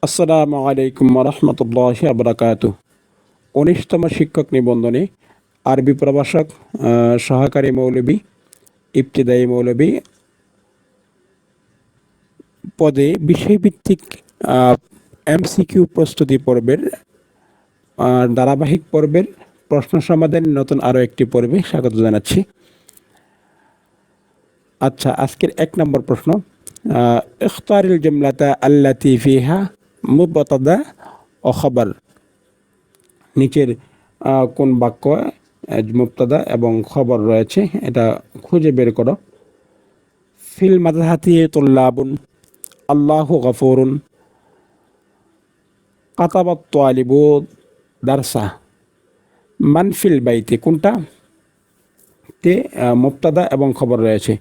আসসালামু আলাইকুম রহমতুল্লাহি আবরাকাতু। ১৯তম শিক্ষক নিবন্ধনে আরবি প্রভাষক, সহকারী মৌলবী, ইবতেদায়ী মৌলবী পদে বিষয়ভিত্তিক এমসিকিউ প্রস্তুতি পর্বের ধারাবাহিক পর্বের প্রশ্ন সমাধানের নতুন আরও একটি পর্বে স্বাগত জানাচ্ছি। আচ্ছা, আজকের ১ নম্বর প্রশ্ন, ইখতারিল জুমলাতা আল্লাতি ফিহা মুবতাদা ও খবর। নিচের কোন বাক্য মুবতাদা এবং খবর রয়েছে এটা খুঁজে বের করো। ফিল মাদহাতি তুল্লাবুন, আল্লাহু গফুরুন, কাতাবাত তালিবু দারসা। মানফিল বাইতে কোনটা তে মুবতাদা এবং খবর রয়েছে?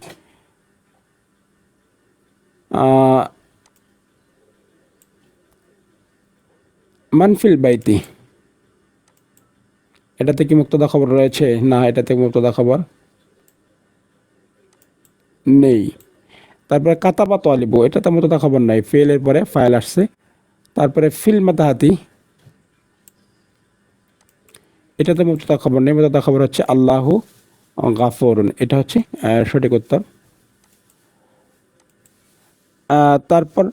মানফিল বাইতি, এটাতে কি মুবতাদা খবর রয়েছে? না, এটাতে মুবতাদা খবর নেই। তারপরে কাতাবা তালিবু, এটাতে মুবতাদা খবর নাই, ফেলের পরে ফাইল আসছে। তারপরে ফিল মাদহাতি, এটাতে মুবতাদা খবর নেই, মুবতাদা খবর হচ্ছে আল্লাহু গাফুরুন, এটা হচ্ছে সঠিক উত্তর। তারপর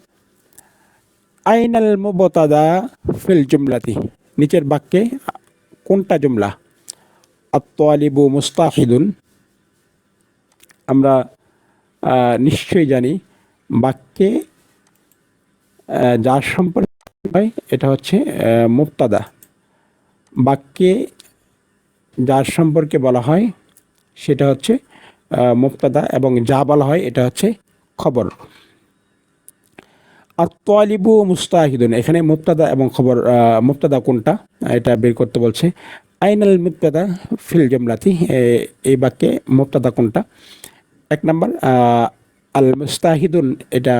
আইনাল মুবতাদা ফিল জুমলাতি, নিচের বাক্যে কোনটা জুমলা? আত-তালিবু মুস্তাহিদুন, আমরা নিশ্চয়ই জানি বাক্যে যার সম্পর্কে হয় এটা হচ্ছে মুবতাদা। বাক্যে যার সম্পর্কে বলা হয় সেটা হচ্ছে মুবতাদা এবং যা বলা হয় এটা হচ্ছে খবর। আত-তালিবু মুস্তাহিদুন, এখানে মুবতাদা এবং খবর, মুবতাদা কোনটা এটা বের করতে বলছে। আইনাল মুবতাদা ফিল জুমলাতি, এই বাক্যে মুবতাদা কোনটা? ১ নম্বর আল মুস্তাহিদুন, এটা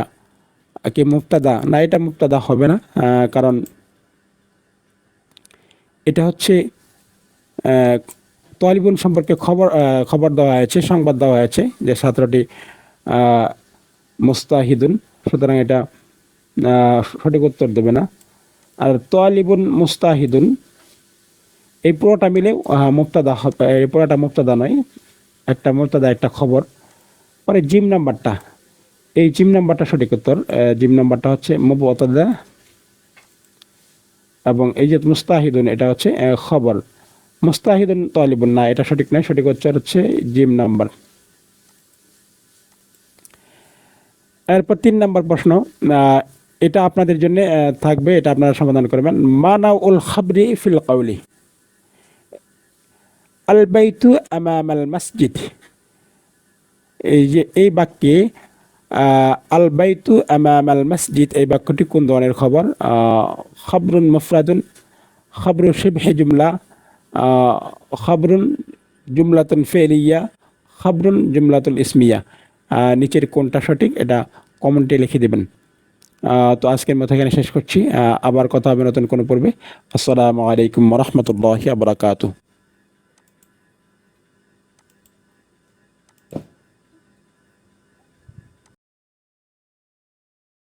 কি মুবতাদা? না, এটা মুবতাদা হবে না, কারণ এটা হচ্ছে তালিবুন সম্পর্কে খবর দেওয়া হয়েছে, সংবাদ দেওয়া হয়েছে যে ছাত্রটি মুস্তাহিদুন, সুতরাং এটা সঠিক উত্তর দেবে না। আর তালিবুন মুস্তাহিদুন, এই পুরোটা মিলে মুবতাদা, এই পুরোটা মুবতাদা নয়, একটা মুবতাদা একটা খবর। পরে জিম নাম্বারটা, এই জিম নাম্বারটা সঠিক উত্তর। জিম নাম্বারটা হচ্ছে মুবতাদা এবং এই যে মুস্তাহিদুন এটা হচ্ছে খবর। মুস্তাহিদুন তালিবুন, না, এটা সঠিক নয়, সঠিক উত্তর হচ্ছে জিম নাম্বার। এরপর ৩ নম্বর প্রশ্ন, এটা আপনাদের জন্য থাকবে, এটা আপনারা সমাধান করবেন। মানাউল খাবরি ফিল কাউলি, আল বাইতু আমামাল মসজিদ, এই যে এই বাক্যে আল বাইতু আমামাল মসজিদ, এই বাক্যটি কোন ধরনের খবর? খবরুন মুফরাদুন, খবরু শিবহে জুমলা, খবরুন জুমলাতুন ফেলিয়া, খবরুন জুমলাতুল ইসমিয়া। নিচের কোনটা সঠিক এটা কমেন্টে লিখে দেবেন। তো আজকের মতো এখানে শেষ করছি, আবার কথা হবে নতুন কোনো পর্বে। আসসালামু আলাইকুম রহমতুল্লাহি আবরাকাতুহু।